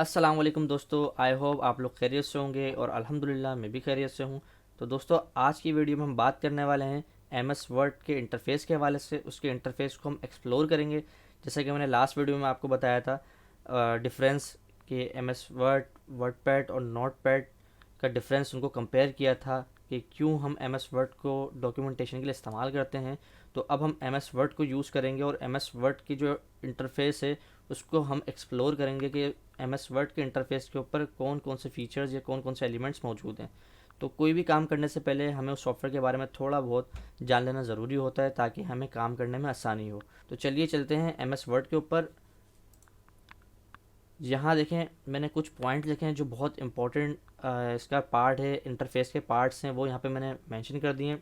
अस्सलाम वालेकुम दोस्तों, आई होप आप लोग खैरियत से होंगे और अल्हम्दुलिल्लाह मैं भी खैरियत से हूँ। तो दोस्तों, आज की वीडियो में हम बात करने वाले हैं एम एस वर्ड के इंटरफ़ेस के हवाले से। उसके इंटरफ़ेस को हम एक्सप्लोर करेंगे। जैसा कि मैंने लास्ट वीडियो में आपको बताया था डिफरेंस कि एम एस वर्ड, वर्डपैड और नोटपैड का डिफरेंस उनको कंपेयर किया था कि क्यों हम एम एस वर्ड को डॉक्यूमेंटेशन के लिए इस्तेमाल करते हैं। तो अब हम एम एस वर्ड को यूज़ करेंगे और एम एस वर्ड की जो इंटरफ़ेस है उसको हम एक्सप्लोर करेंगे कि एम एस वर्ड के इंटरफेस के ऊपर कौन कौन से फीचर्स या कौन कौन से एलिमेंट्स मौजूद हैं। तो कोई भी काम करने से पहले हमें उस सॉफ्टवेयर के बारे में थोड़ा बहुत जान लेना ज़रूरी होता है ताकि हमें काम करने में आसानी हो। तो चलिए चलते हैं एम एस वर्ड के ऊपर। यहाँ देखें, मैंने कुछ पॉइंट लिखे हैं जो बहुत इंपॉर्टेंट इसका पार्ट है, इंटरफेस के पार्ट्स हैं, वो यहाँ पे मैंने मेंशन कर दिए हैं।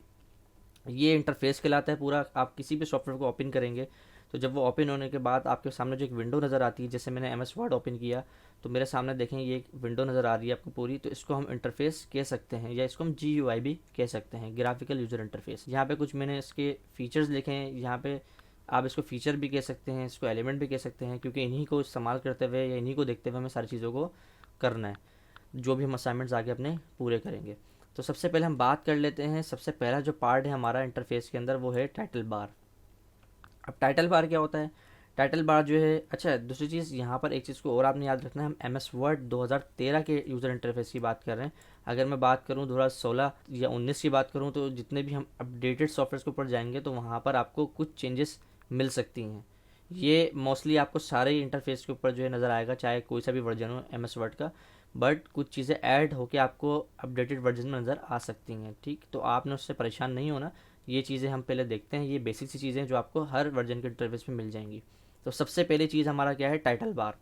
ये इंटरफेस कहलाता है पूरा। आप किसी भी सॉफ्टवेयर को ओपन करेंगे तो जब वो ओपन होने के बाद आपके सामने जो एक विंडो नज़र आती है, जैसे मैंने एम एस वर्ड ओपन किया तो मेरे सामने देखें ये एक विंडो नज़र आ रही है आपको पूरी। तो इसको हम इंटरफेस कह सकते हैं या इसको हम जी यू आई भी कह सकते हैं, ग्राफिकल यूज़र इंटरफेस। यहाँ पे कुछ मैंने इसके फीचर्स लिखे हैं। यहाँ पे आप इसको फीचर भी कह सकते हैं, इसको एलिमेंट भी कह सकते हैं, क्योंकि इन्हीं को इस्तेमाल करते हुए या इन्हीं को देखते हुए हमें सारी चीज़ों को करना है, जो भी हम असाइनमेंट्स आगे अपने पूरे करेंगे। तो सबसे पहले हम बात कर लेते हैं, सबसे पहला जो पार्ट है हमारा इंटरफेस के अंदर वो है टाइटल बार। अब टाइटल बार क्या होता है? टाइटल बार जो है, अच्छा दूसरी चीज़ यहाँ पर एक चीज़ को और आपने याद रखना है, हम एम एस वर्ड 2013 के यूज़र इंटरफेस की बात कर रहे हैं। अगर मैं बात करूँ 2016 या 19 की बात करूँ तो जितने भी हम अपडेटेड सॉफ्टवेयर के ऊपर जाएंगे तो वहाँ पर आपको कुछ चेंजेस मिल सकती हैं। ये मोस्टली आपको सारे इंटरफेस के ऊपर जो है नज़र आएगा, चाहे कोई सा भी वर्जन हो एम एस वर्ड का, बट कुछ चीज़ें ऐड होकर आपको अपडेटेड वर्जन में नज़र आ सकती हैं। ठीक, तो आपने उससे परेशान नहीं होना। ये चीज़ें हम पहले देखते हैं, ये बेसिक सी चीज़ें जो आपको हर वर्जन के इंटरफेस में मिल जाएंगी। तो सबसे पहली चीज़ हमारा क्या है? Title bar.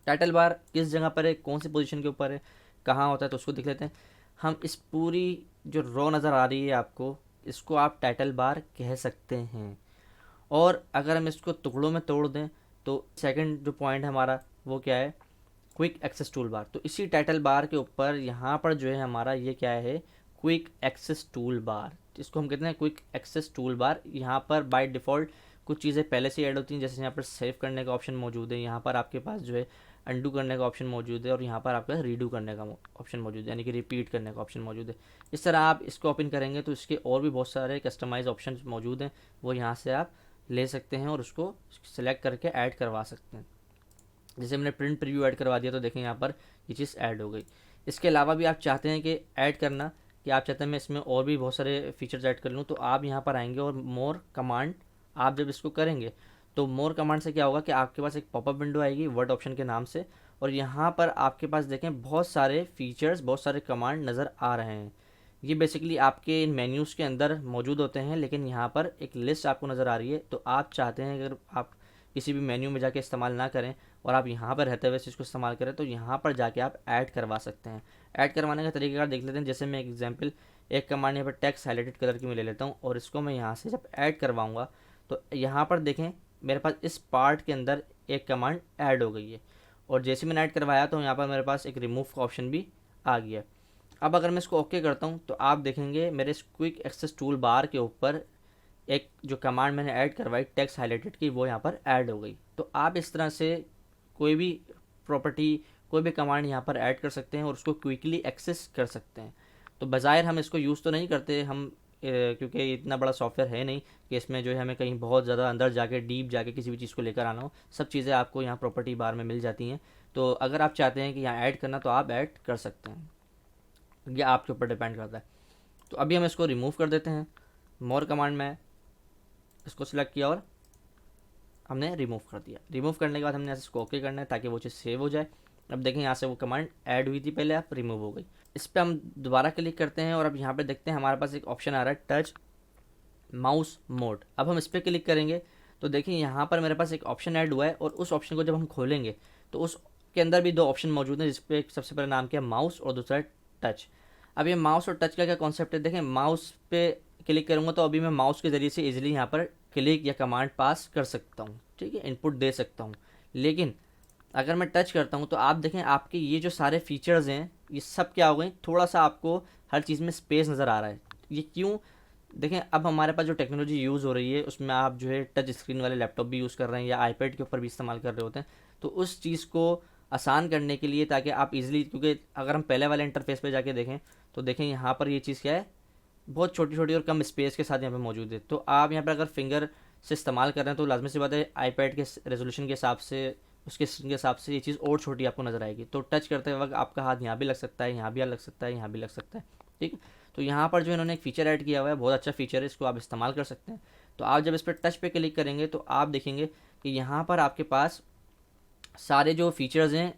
टाइटल बार किस जगह पर है, कौन सी पोजीशन के ऊपर है, कहाँ होता है, तो उसको देख लेते हैं। हम इस पूरी जो रो नज़र आ रही है आपको, इसको आप टाइटल बार कह सकते हैं। और अगर हम इसको टुकड़ों में तोड़ दें तो सेकंड जो पॉइंट है हमारा वो क्या है? Quick access tool bar. तो इसी टाइटल बार के ऊपर यहाँ पर जो है हमारा ये क्या है? क्विक एक्सेस टूल बार, जिसको हम कहते हैं क्विक एक्सेस टूल बार। यहाँ पर बाय डिफ़ॉल्ट कुछ चीज़ें पहले से ऐड होती हैं, जैसे यहाँ पर सेव करने का ऑप्शन मौजूद है, यहाँ पर आपके पास जो है अंडू करने का ऑप्शन मौजूद है, और यहाँ पर आपका रीडू करने का ऑप्शन मौजूद है, यानी कि रिपीट करने का ऑप्शन मौजूद है। इस तरह आप इसको ओपन करेंगे तो इसके और भी बहुत सारे कस्टमाइज ऑप्शन मौजूद हैं, वो यहाँ से आप ले सकते हैं और उसको सिलेक्ट करके ऐड करवा सकते हैं। जैसे मैंने प्रिंट प्रीव्यू ऐड करवा दिया तो देखें यहाँ पर ये चीज़ ऐड हो गई। इसके अलावा भी आप चाहते हैं कि ऐड करना, कि आप चाहते हैं मैं इसमें और भी बहुत सारे फीचर्स ऐड कर लूँ, तो आप यहाँ पर आएंगे और मोर कमांड आप जब इसको करेंगे तो मोर कमांड से क्या होगा कि आपके पास एक पॉपअप विंडो आएगी वर्ड ऑप्शन के नाम से, और यहाँ पर आपके पास देखें बहुत सारे फीचर्स, बहुत सारे कमांड नज़र आ रहे हैं। ये बेसिकली आपके इन मेन्यूज़ के अंदर मौजूद होते हैं, लेकिन यहाँ पर एक लिस्ट आपको नज़र आ रही है। तो आप चाहते हैं अगर आप किसी भी मेन्यू में जाके इस्तेमाल ना करें और आप यहाँ पर रहते हुए इसको इस्तेमाल करें, तो यहाँ पर जाके आप ऐड करवा सकते हैं। ऐड करवाने का तरीका देख लेते हैं। जैसे मैं एक एग्जांपल, एक कमांड यहाँ पर टेक्स्ट हाईलाइटेड कलर की मैं ले लेता हूँ और इसको मैं यहाँ से जब ऐड करवाऊँगा तो यहाँ पर देखें मेरे पास इस पार्ट के अंदर एक कमांड ऐड हो गई है, और जैसे मैंने ऐड करवाया तो यहाँ पर मेरे पास एक रिमूव का ऑप्शन भी आ गया। अब अगर मैं इसको ओके करता हूँ तो आप देखेंगे मेरे इस क्विक एक्सेस टूल बार के ऊपर एक जो कमांड मैंने ऐड करवाई टेक्स्ट हाईलाइटेड की, वो यहाँ पर ऐड हो गई। तो आप इस तरह से कोई भी प्रॉपर्टी, कोई भी कमांड यहाँ पर ऐड कर सकते हैं और उसको क्विकली एक्सेस कर सकते हैं। तो बज़ाहिर हम इसको यूज़ तो नहीं करते हम, क्योंकि इतना बड़ा सॉफ्टवेयर है नहीं कि इसमें जो है हमें कहीं बहुत ज़्यादा अंदर जाके डीप जाके किसी भी चीज़ को लेकर आना हो। सब चीज़ें आपको यहाँ प्रॉपर्टी बार में मिल जाती हैं। तो अगर आप चाहते हैं कि यहाँ ऐड करना तो आप ऐड कर सकते हैं, ये आपके ऊपर डिपेंड करता है। तो अभी हम इसको रिमूव कर देते हैं। मोर कमांड में इसको सिलेक्ट किया और हमने रिमूव कर दिया। रिमूव करने के बाद हमने इसको ओके करना है ताकि वो चीज़ सेव हो जाए। अब देखें यहाँ से वो कमांड ऐड हुई थी पहले, आप रिमूव हो गई। इस पर हम दोबारा क्लिक करते हैं और अब यहाँ पे देखते हैं हमारे पास एक ऑप्शन आ रहा है टच माउस मोड। अब हम इस पर क्लिक करेंगे तो देखिए यहाँ पर मेरे पास एक ऑप्शन ऐड हुआ है, और उस ऑप्शन को जब हम खोलेंगे तो उसके अंदर भी दो ऑप्शन मौजूद हैं, जिसपे सबसे पहला नाम क्या है माउस और दूसरा है टच। अब ये माउस और टच का क्या कॉन्सेप्ट है? देखें माउस पे क्लिक करूँगा तो अभी मैं माउस के ज़रिए से इजीली यहाँ पर क्लिक या कमांड पास कर सकता हूँ, ठीक है, इनपुट दे सकता हूँ। लेकिन अगर मैं टच करता हूँ तो आप देखें आपके ये जो सारे फीचर्स हैं ये सब क्या हो गए, थोड़ा सा आपको हर चीज़ में स्पेस नज़र आ रहा है। ये क्यों? देखें अब हमारे पास जो टेक्नोलॉजी यूज़ हो रही है उसमें आप जो है टच स्क्रीन वाले लैपटॉप भी यूज़ कर रहे हैं या आईपैड के ऊपर भी इस्तेमाल कर रहे होते हैं, तो उस चीज़ को आसान करने के लिए, ताकि आप इजीली, क्योंकि अगर हम पहले वाले इंटरफेस पे जाके देखें तो देखें यहाँ पर ये चीज़ क्या है, बहुत छोटी छोटी और कम स्पेस के साथ यहाँ पे मौजूद है। तो आप यहाँ पर अगर फिंगर से इस्तेमाल कर रहे हैं तो लाजमी सी बात है आईपैड के रेजोल्यूशन के हिसाब से, उसके स्क्रीन के हिसाब से ये चीज़ और छोटी आपको नज़र आएगी। तो टच करते वक्त आपका हाथ यहाँ भी लग सकता है, यहाँ भी लग सकता है, यहाँ भी लग सकता है, ठीक है। तो यहाँ पर जो इन्होंने एक फ़ीचर ऐड किया हुआ है, बहुत अच्छा फ़ीचर है, इसको आप इस्तेमाल कर सकते हैं। तो आप जब इस पर टच पे क्लिक करेंगे तो आप देखेंगे कि यहाँ पर आपके पास सारे जो फीचर्स हैं,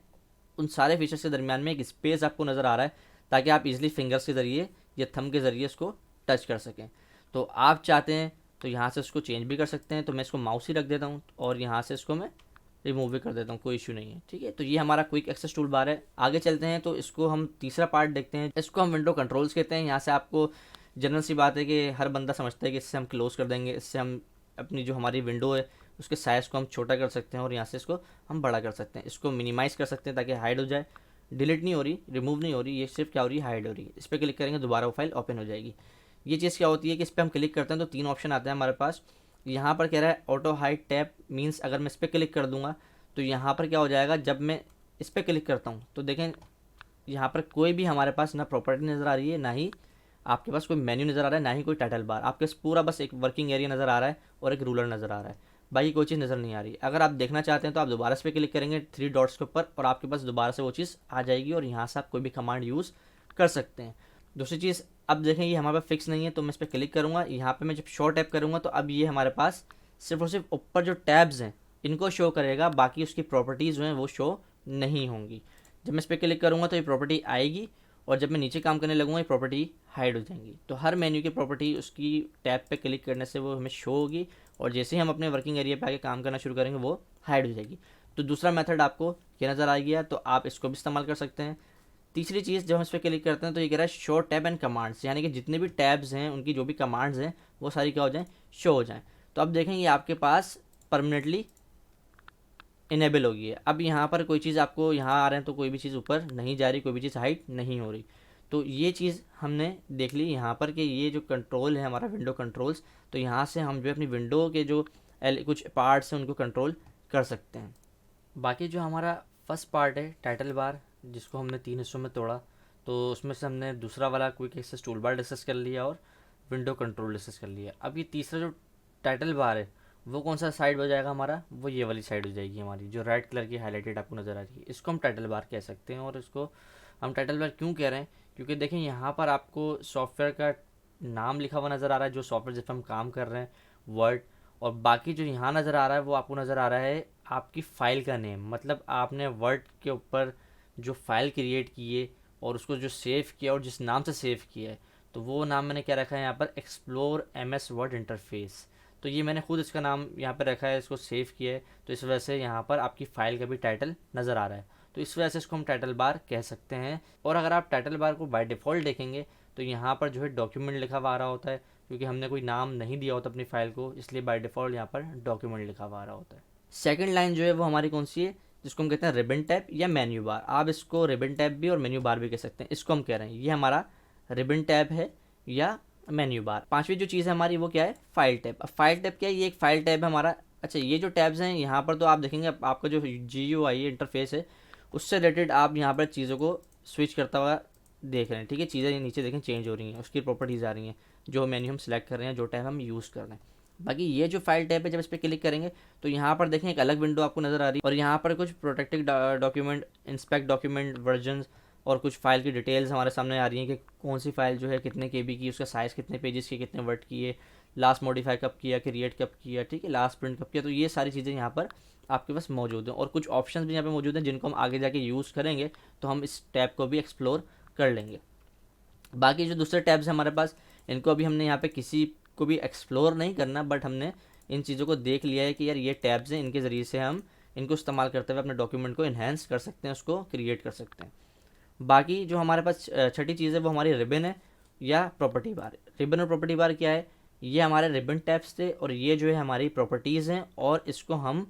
उन सारे फीचर्स के दरमियान में एक स्पेस आपको नज़र आ रहा है, ताकि आप इजीली फिंगर्स के ज़रिए या थंब के ज़रिए इसको टच कर सकें। तो आप चाहते हैं तो यहाँ से उसको चेंज भी कर सकते हैं। तो मैं इसको माउस ही रख देता हूँ और यहाँ से इसको मैं रिमूव भी कर देता हूँ, कोई इशू नहीं है, ठीक है। तो ये हमारा क्विक एक्सेस टूल बार है। आगे चलते हैं तो इसको हम तीसरा पार्ट देखते हैं, इसको हम विंडो कंट्रोल्स कहते हैं। यहाँ से आपको जनरल सी बात है कि हर बंदा समझता है कि इससे हम क्लोज़ कर देंगे, इससे हम अपनी जो हमारी विंडो है उसके साइज़ को हम छोटा कर सकते हैं और यहाँ से इसको हम बड़ा कर सकते हैं, इसको मिनिमाइज़ कर सकते हैं ताकि हाइड हो जाए। डिलीट नहीं हो रही, रिमूव नहीं हो रही, ये सिर्फ क्या हो रही है, हाइड हो रही है। इस पर क्लिक करेंगे दोबारा वो फाइल ओपन हो जाएगी। ये चीज़ क्या होती है कि इस पर हम क्लिक करते हैं तो 3 ऑप्शन आते हैं हमारे पास। यहाँ पर कह रहा है ऑटो हाइड टैप, मीन्स अगर मैं इस पर क्लिक कर दूंगा तो यहाँ पर क्या हो जाएगा, जब मैं इस पर क्लिक करता हूँ तो देखें यहाँ पर कोई भी हमारे पास ना प्रॉपर्टी नज़र आ रही है, ना ही आपके पास कोई मेन्यू नज़र आ रहा है, ना ही कोई टाइटल बार। आपके पास पूरा बस एक वर्किंग एरिया नज़र आ रहा है और एक रूलर नज़र आ रहा है, बाकी कोई चीज़ नज़र नहीं आ रही। अगर आप देखना चाहते हैं तो आप दोबारा इस पर क्लिक करेंगे 3 डॉट्स के ऊपर और आपके पास दोबारा से वो चीज़ आ जाएगी और यहाँ से आप कोई भी कमांड यूज़ कर सकते हैं। दूसरी चीज़, अब देखें ये हमारे पास फिक्स नहीं है तो मैं इस पर क्लिक करूँगा, यहाँ पर मैं जब शो टैप करूँगा तो अब ये हमारे पास सिर्फ और सिर्फ ऊपर जो टैब्स हैं इनको शो करेगा, बाकी उसकी प्रॉपर्टीज़ जो हैं वो शो नहीं होंगी। जब मैं इस पर क्लिक करूँगा तो ये प्रॉपर्टी आएगी और जब मैं नीचे काम करने लगूँगा ये प्रॉपर्टी हाइड हो जाएंगी। तो हर मेन्यू की प्रॉपर्टी उसकी टैब पे क्लिक करने से वो हमें शो होगी और जैसे ही हम अपने वर्किंग एरिया पे आके काम करना शुरू करेंगे वो हाइड हो जाएगी। तो दूसरा मेथड आपको ये नज़र आ गया, तो आप इसको भी इस्तेमाल कर सकते हैं। तीसरी चीज़, जब हम इस पर क्लिक करते हैं तो ये कह रहा है शो टैब एंड कमांड्स, यानी कि जितने भी टैब्स हैं उनकी जो भी कमांड्स हैं वो सारी क्या हो जाएँ, शो हो जाएँ। तो अब देखें ये आपके पास परमानेंटली इनेबल हो गई है। अब यहाँ पर कोई चीज़ आपको यहाँ आ रहे हैं तो कोई भी चीज़ ऊपर नहीं जा रही, कोई भी चीज़ हाइड नहीं हो रही। तो ये चीज़ हमने देख ली यहाँ पर कि ये जो कंट्रोल है हमारा विंडो कंट्रोल्स, तो यहाँ से हम जो अपनी विंडो के जो कुछ पार्ट्स हैं उनको कंट्रोल कर सकते हैं। बाकी जो हमारा फर्स्ट पार्ट है टाइटल बार, जिसको हमने 3 हिस्सों में तोड़ा, तो उसमें से हमने दूसरा वाला quick access tool bar discuss कर लिया और विंडो कंट्रोल डिस्कस कर लिया। अब ये तीसरा जो टाइटल बार है वो कौन सा साइड हो जाएगा हमारा, वो ये वाली साइड हो जाएगी हमारी, जो रेड कलर की हाईलाइटेड आपको नज़र आ रही है। इसको हम टाइटल बार कह सकते हैं। और इसको हम टाइटल बार क्यों कह रहे हैं, क्योंकि देखें यहाँ पर आपको सॉफ्टवेयर का नाम लिखा हुआ नज़र आ रहा है, जो सॉफ्टवेयर जिस पर हम काम कर रहे हैं, वर्ड। और बाकी जो यहाँ नज़र आ रहा है वो आपको नज़र आ रहा है आपकी फ़ाइल का नेम, मतलब आपने वर्ड के ऊपर जो फ़ाइल क्रिएट की है और उसको जो सेव किया और जिस नाम से सेव किया है, तो वो नाम मैंने क्या रखा है यहाँ पर, एक्सप्लोर MS वर्ड इंटरफेस। तो ये मैंने खुद इसका नाम यहाँ पर रखा है, इसको सेव किया है, तो इस वजह से यहाँ पर आपकी फ़ाइल का भी टाइटल नज़र आ रहा है। तो इस वजह से इसको हम टाइटल बार कह सकते हैं। और अगर आप टाइटल बार को बाय डिफ़ॉल्ट देखेंगे तो यहाँ पर जो है डॉक्यूमेंट लिखा हुआ आ रहा होता है, क्योंकि हमने कोई नाम नहीं दिया होता अपनी फ़ाइल को, इसलिए बाय डिफ़ॉल्ट यहाँ पर डॉक्यूमेंट लिखा हुआ आ रहा होता है। सेकंड लाइन जो है वो हमारी कौन सी है, जिसको हम कहते हैं रिबन टैब या मेन्यू बार। आप इसको रिबन टैब भी और मेन्यू बार भी कह सकते हैं। इसको हम कह रहे हैं ये हमारा रिबन टैब है या मेन्यू बार। पांचवी जो चीज़ है हमारी वो क्या है, फाइल टैब। अब फाइल टैब क्या है, ये एक फाइल टैब है हमारा। अच्छा, ये जो टैब्स हैं यहाँ पर तो आप देखेंगे आपका जो GUI इंटरफेस है उससे रिलेटेड आप यहाँ पर चीज़ों को स्विच करता हुआ देख रहे हैं, ठीक है। चीज़ें नीचे देखें चेंज हो रही हैं, उसकी प्रॉपर्टीज़ आ रही हैं, जो मेन्यू हम सेलेक्ट कर रहे हैं, जो टैब हम यूज़ कर रहे हैं। बाकी ये जो फाइल टैब है जब इस पर क्लिक करेंगे तो यहाँ पर देखें एक अलग विंडो आपको नज़र आ रही है और यहाँ पर कुछ protected document, inspect document version और कुछ फाइल की डिटेल्स हमारे सामने आ रही हैं कि कौन सी फाइल जो है कितने KB की, उसका साइज़ कितने पेजेस की, कितने वर्ड की है, लास्ट मॉडिफाई कब किया, क्रिएट कब किया, ठीक है, लास्ट प्रिंट कब किया। तो ये सारी चीज़ें यहाँ पर आपके पास मौजूद हैं और कुछ ऑप्शन भी यहाँ पे मौजूद हैं जिनको हम आगे जाके यूज़ करेंगे तो हम इस टैब को भी एक्सप्लोर कर लेंगे। बाकी जो दूसरे टैब्स हैं हमारे पास, इनको अभी हमने यहाँ पे किसी को भी एक्सप्लोर नहीं करना, बट हमने इन चीज़ों को देख लिया है कि यार ये टैब्स हैं, इनके ज़रिए से हम इनको इस्तेमाल करते हुए अपने डॉक्यूमेंट को इन्हेंस कर सकते हैं, उसको क्रिएट कर सकते हैं। बाकी जो हमारे पास छठी चीज़ है वो हमारी रिबन है या प्रॉपर्टी बार। रिबन और प्रॉपर्टी बार क्या है, ये हमारे रिबन टैब्स थे और ये जो है हमारी प्रॉपर्टीज़ हैं, और इसको हम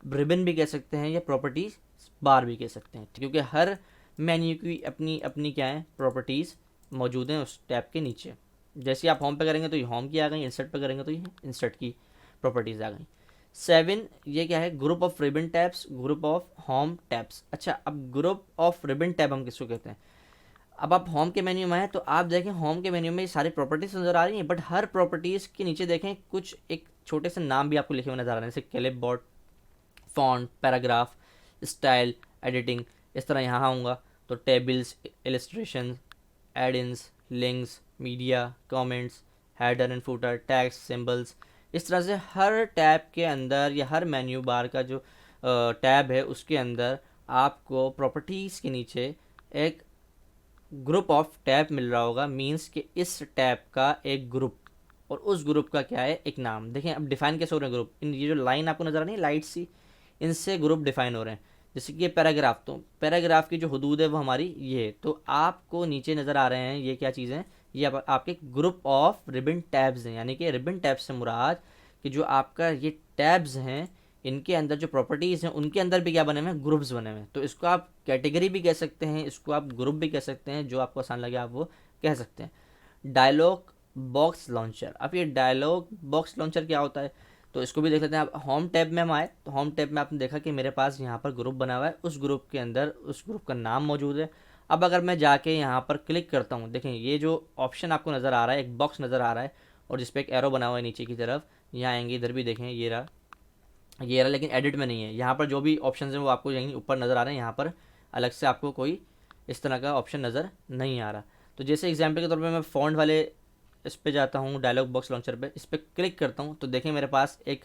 रिबन भी कह सकते हैं या प्रॉपर्टीज़ बार भी कह सकते हैं, क्योंकि हर मेन्यू की अपनी अपनी क्या है, प्रॉपर्टीज़ मौजूद हैं उस टैब के नीचे। जैसे आप होम पे करेंगे तो ये होम की आ गई, इंसर्ट पे करेंगे तो ये इंसर्ट की प्रॉपर्टीज़ आ गई। 7 ये क्या है, group of ribbon tabs, group of home tabs. अच्छा, अब ग्रुप ऑफ रिबन टैब हम किसको कहते हैं? अब आप होम के मेन्यू में आए तो आप देखें होम के मेन्यू में ये सारी प्रॉपर्टीज नज़र आ रही हैं, बट हर प्रॉपर्टीज़ के नीचे देखें कुछ एक छोटे से नाम भी आपको लिखे हुए नज़र आ रहे हैं, जैसे clipboard, font, paragraph, style, editing. इस तरह यहाँ आऊँगा तो tables, illustration, add ins, links, media, comments, header and footer, tags, symbols. इस तरह से हर टैब के अंदर या हर मेन्यू बार का जो टैब है उसके अंदर आपको प्रॉपर्टीज़ के नीचे एक ग्रुप ऑफ टैब मिल रहा होगा। मींस कि इस टैब का एक ग्रुप और उस ग्रुप का क्या है, एक नाम। देखें अब डिफाइन कैसे हो रहे हैं ग्रुप, इन ये जो लाइन आपको नज़र आ रही है लाइट सी, इनसे ग्रुप डिफाइन हो रहे हैं। जैसे कि ये पैराग्राफ, तो पैराग्राफ की जो हदूद है वो हमारी ये है। तो आपको नीचे नज़र आ रहे हैं ये क्या चीज़ें हैं, ये आपके ग्रुप ऑफ रिबन टैब्स हैं। यानी कि रिबन टैब्स से मुराद कि जो आपका ये टैब्स हैं इनके अंदर जो प्रॉपर्टीज़ हैं उनके अंदर भी क्या बने हुए हैं, ग्रुप्स बने हुए हैं। तो इसको आप कैटेगरी भी कह सकते हैं, इसको आप ग्रुप भी कह सकते हैं, जो आपको आसान लगे आप वो कह सकते हैं। डायलॉग बॉक्स लॉन्चर, अब ये डायलॉग बॉक्स लॉन्चर क्या होता है तो इसको भी देख लेते हैं। अब होम टैब में हम आए तो होम टैब में आपने देखा कि मेरे पास यहाँ पर ग्रुप बना हुआ है, उस ग्रुप के अंदर उस ग्रुप का नाम मौजूद है। अब अगर मैं जाके यहाँ पर क्लिक करता हूँ, देखें ये जो ऑप्शन आपको नज़र आ रहा है, एक बॉक्स नज़र आ रहा है और जिस पे एक एरो बना हुआ है नीचे की तरफ, यहाँ आएंगे इधर भी देखें ये रहा, लेकिन एडिट में नहीं है। यहाँ पर जो भी ऑप्शन हैं वो आपको यहीं ऊपर नज़र आ रहे हैं, यहाँ पर अलग से आपको कोई इस तरह का ऑप्शन नज़र नहीं आ रहा। तो जैसे एग्जांपल के तौर पे मैं फ़ॉन्ट वाले इस पे जाता हूँ, डायलॉग बॉक्स लॉन्चर पे, इस पर क्लिक करता हूँ तो देखें मेरे पास एक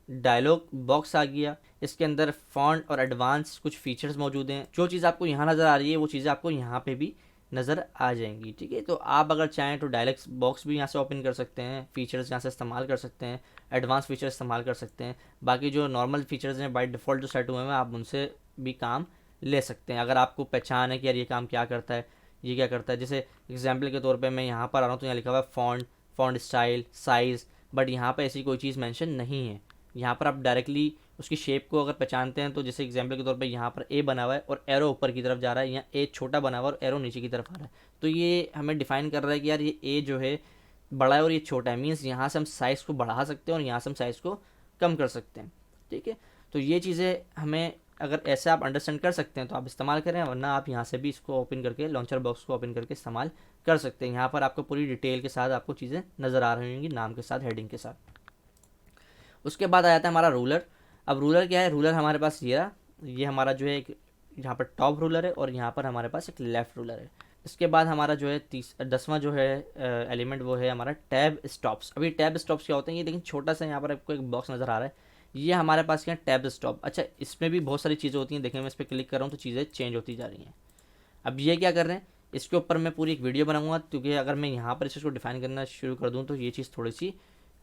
डायलॉग बॉक्स आ गया। इसके अंदर फ़ॉन्ट और एडवांस कुछ फीचर्स मौजूद हैं। जो चीज़ आपको यहाँ नज़र आ रही है वो चीज़ें आपको यहाँ पे भी नज़र आ जाएंगी। ठीक है, तो आप अगर चाहें तो डायलॉग बॉक्स भी यहाँ से ओपन कर सकते हैं, फ़ीचर्स यहाँ से इस्तेमाल कर सकते हैं, एडवांस फीचर इस्तेमाल कर सकते हैं। बाकी जो नॉर्मल फीचर्स हैं बाय डिफ़ॉल्ट जो सेट हुए हैं आप उनसे भी काम ले सकते हैं, अगर आपको पहचान है कि यार ये काम क्या करता है, ये क्या करता है। जैसे एग्जाम्पल के तौर पे मैं यहाँ पर आ रहा हूँ तो यहाँ लिखा हुआ है फ़ॉन्ट स्टाइल, साइज़, बट यहाँ पर ऐसी कोई चीज़ मेंशन नहीं है। यहाँ पर आप डायरेक्टली उसकी शेप को अगर पहचानते हैं तो जैसे एग्जांपल के तौर पे यहाँ पर ए बना हुआ है और एरो ऊपर की तरफ जा रहा है, यहाँ ए छोटा बना हुआ है और एरो नीचे की तरफ आ रहा है, तो ये हमें डिफाइन कर रहा है कि यार ये ए जो है बड़ा है और ये छोटा है। मीन्स यहाँ से हम साइज़ को बढ़ा सकते हैं और यहाँ से हम साइज़ को कम कर सकते हैं। ठीक है, तो ये चीज़ें हमें अगर ऐसे आप अंडरस्टैंड कर सकते हैं तो आप इस्तेमाल करें, वरना आप यहाँ से भी इसको ओपन करके लॉन्चर बॉक्स को ओपन करके इस्तेमाल कर सकते हैं। यहाँ पर आपको पूरी डिटेल के साथ आपको चीज़ें नज़र आ रही होंगी, नाम के साथ, हेडिंग के साथ। उसके बाद आ जाता है हमारा रूलर। अब रूलर क्या है, रूलर हमारे पास ये रहा, ये हमारा जो है एक यहाँ पर टॉप रूलर है और यहाँ पर हमारे पास एक लेफ़्ट रूलर है। इसके बाद हमारा जो है 10वां जो है एलिमेंट वो है हमारा टैब स्टॉप्स। अभी टैब स्टॉप्स क्या होते हैं, ये लेकिन छोटा सा यहाँ पर आपको एक बॉक्स नज़र आ रहा है, ये हमारे पास क्या है, टैब स्टॉप। अच्छा, इसमें भी बहुत सारी चीज़ें होती हैं, देखें मैं इस पर क्लिक कर रहा हूँ तो चीज़ें चेंज होती जा रही हैं। अब ये क्या कर रहे हैं, इसके ऊपर मैं पूरी एक वीडियो बनाऊंगा, क्योंकि अगर मैं यहाँ पर इसको डिफाइन करना शुरू कर दूँ तो ये चीज़ थोड़ी सी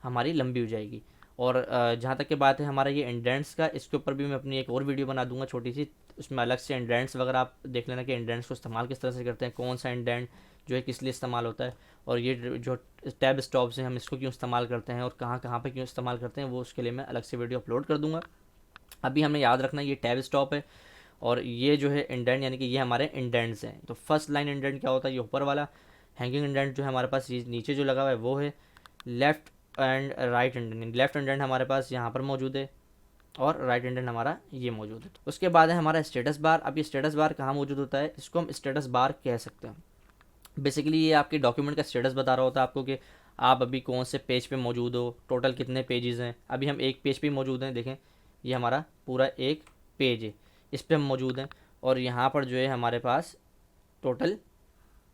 हमारी लंबी हो जाएगी। और जहाँ तक की बात है हमारा ये इंडेंट्स का, इसके ऊपर भी मैं अपनी एक और वीडियो बना दूंगा छोटी सी, उसमें अलग से इंडेंट्स वगैरह आप देख लेना कि इंडेंट्स को इस्तेमाल किस तरह से करते हैं, कौन सा इंडेंट जो है किस लिए इस्तेमाल होता है, और ये जो टैब स्टॉप्स हैं हम इसको क्यों इस्तेमाल करते हैं और कहाँ कहाँ पर क्यों इस्तेमाल करते हैं, वो उसके लिए मैं अलग से वीडियो अपलोड कर दूँगा। अभी हमें याद रखना ये टैब स्टॉप है और ये जो है इंडेंट, यानी कि ये हमारे इंडेंट्स हैं। तो फर्स्ट लाइन इंडेंट क्या होता है, ये ऊपर वाला। हैंगिंग इंडेंट जो है हमारे पास ये नीचे जो लगा हुआ है वो है। Left and right indent, left indent हमारे पास यहाँ पर मौजूद है और राइट इंडेंट हमारा ये मौजूद है। उसके बाद है हमारा स्टेटस बार। अब ये स्टेटस बार कहाँ मौजूद होता है, इसको हम स्टेटस बार कह सकते हैं। बेसिकली ये आपके डॉक्यूमेंट का स्टेटस बता रहा होता है आपको कि आप अभी कौन से पेज पे मौजूद हो, टोटल कितने पेजेस हैं। अभी हम एक पेज पे मौजूद हैं, देखें ये हमारा पूरा एक पेज है, इस पे हम मौजूद हैं। और यहाँ पर जो है हमारे पास टोटल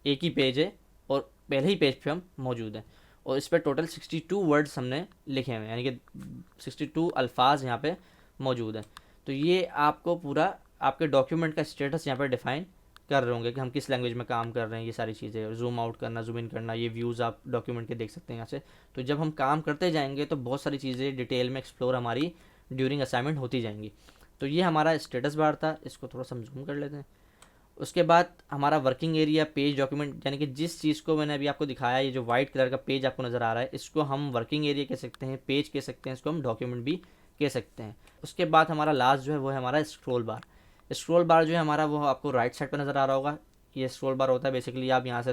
एक ही पेज है और पहले ही पेज पे हम मौजूद हैं और इस पर टोटल 62 वर्ड्स हमने लिखे हुए हैं, यानी कि 62 अल्फाज यहाँ पे मौजूद हैं। तो ये आपको पूरा आपके डॉक्यूमेंट का स्टेटस यहाँ पर डिफाइन कर रहे होंगे कि हम किस लैंग्वेज में काम कर रहे हैं। ये सारी चीज़ें जूम आउट करना, जूम इन करना, ये व्यूज़ आप डॉक्यूमेंट के देख सकते हैं यहाँ से। तो जब हम काम करते जाएंगे तो बहुत सारी चीज़ें डिटेल में एक्सप्लोर हमारी ड्यूरिंग असाइनमेंट होती जाएंगी। तो ये हमारा स्टेटस बार था, इसको थोड़ा सा हम जूम कर लेते हैं। उसके बाद हमारा वर्किंग एरिया पेज डॉक्यूमेंट, यानी कि जिस चीज़ को मैंने अभी आपको दिखाया, ये जो वाइट कलर का पेज आपको नज़र आ रहा है, इसको हम वर्किंग एरिया कह सकते हैं, पेज कह सकते हैं, इसको हम डॉक्यूमेंट भी कह सकते हैं। उसके बाद हमारा लास्ट जो है वो है हमारा स्क्रॉल बार। स्क्रॉल बार जो है हमारा वो आपको राइट साइड पर नज़र आ रहा होगा। ये स्क्रॉल बार होता है, बेसिकली आप यहाँ से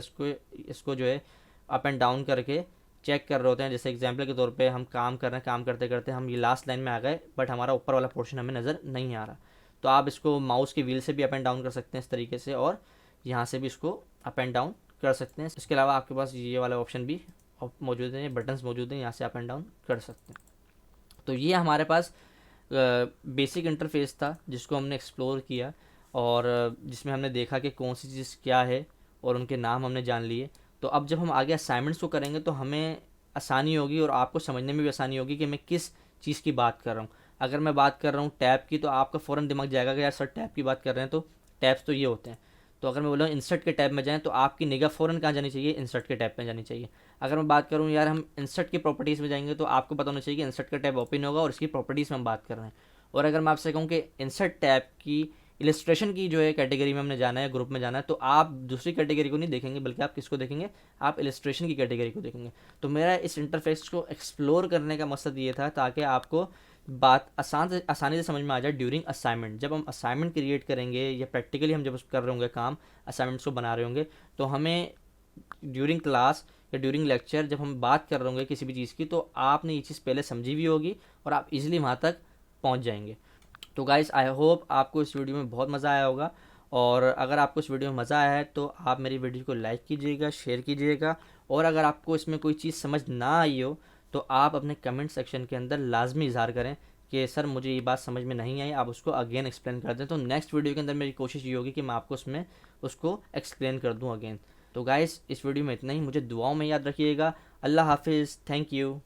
इसको जो है अप एंड डाउन करके चेक कर रहे होते हैं। जैसे एग्जांपल के तौर पे हम काम कर रहे हैं, काम करते करते हम ये लास्ट लाइन में आ गए बट हमारा ऊपर वाला पोर्शन हमें नज़र नहीं आ रहा, तो आप इसको माउस की व्हील से भी अप एंड डाउन कर सकते हैं इस तरीके से, और यहाँ से भी इसको अप एंड डाउन कर सकते हैं। इसके अलावा आपके पास ये वाला ऑप्शन भी मौजूद है, बटन्स मौजूद हैं, यहाँ से अप एंड डाउन कर सकते हैं। तो ये हमारे पास बेसिक इंटरफेस था जिसको हमने एक्सप्लोर किया, और जिसमें हमने देखा कि कौन सी चीज़ क्या है और उनके नाम हमने जान लिए। तो अब जब हम आगे असाइनमेंट्स को करेंगे तो हमें आसानी होगी और आपको समझने में भी आसानी होगी कि मैं किस चीज़ की बात कर रहा हूँ। अगर मैं बात कर रहा हूँ टैब की तो आपका फ़ौरन दिमाग जाएगा कि यार सर टैब की बात कर रहे हैं, तो टैब्स तो ये होते हैं। तो अगर मैं बोला इंसर्ट के टैब में जाएँ तो आपकी निगाह फ़ौरन कहाँ जानी चाहिए, इंसर्ट के टैब में जानी चाहिए। अगर मैं बात करूँ यार हम इंसर्ट की प्रॉपर्टीज़ में जाएंगे तो आपको पता होना चाहिए कि इंसर्ट का टैब ओपन होगा और इसकी प्रॉपर्टीज़ में हम बात कर रहे हैं। और अगर मैं आपसे कहूँ कि इंसर्ट टैब की इलस्ट्रेशन की जो है कैटेगरी में हमने जाना है, ग्रुप में जाना है, तो आप दूसरी कैटेगरी को नहीं देखेंगे बल्कि आप किसको देखेंगे, आप इलस्ट्रेशन की कैटेगरी को देखेंगे। तो मेरा इस इंटरफेस को एक्सप्लोर करने का मकसद ये था ताकि आपको बात आसानी से समझ में आ जाए ड्यूरिंग असाइनमेंट। जब हम असाइनमेंट क्रिएट करेंगे या प्रैक्टिकली हम जब कर रहे होंगे काम, असाइनमेंट्स को बना रहे होंगे, तो हमें ड्यूरिंग क्लास या ड्यूरिंग लेक्चर जब हम बात कर रहे होंगे किसी भी चीज़ की, तो आपने ये चीज़ पहले समझी भी होगी और आप इजीली वहाँ तक पहुँच जाएंगे। तो गाइस आई होप आपको इस वीडियो में बहुत मज़ा आया होगा, और अगर आपको इस वीडियो में मज़ा आया है तो आप मेरी वीडियो को लाइक कीजिएगा, शेयर कीजिएगा, और अगर आपको इसमें कोई चीज़ समझ ना आई हो तो आप अपने कमेंट सेक्शन के अंदर लाजमी इजहार करें कि सर मुझे ये बात समझ में नहीं आई, आप उसको अगेन एक्सप्लेन कर दें। तो नेक्स्ट वीडियो के अंदर मेरी कोशिश ये होगी कि मैं आपको उसमें उसको एक्सप्लेन कर दूँ अगेन। तो गाइस इस वीडियो में इतना ही, मुझे दुआओं में याद रखिएगा। अल्लाह हाफिज़, थैंक यू।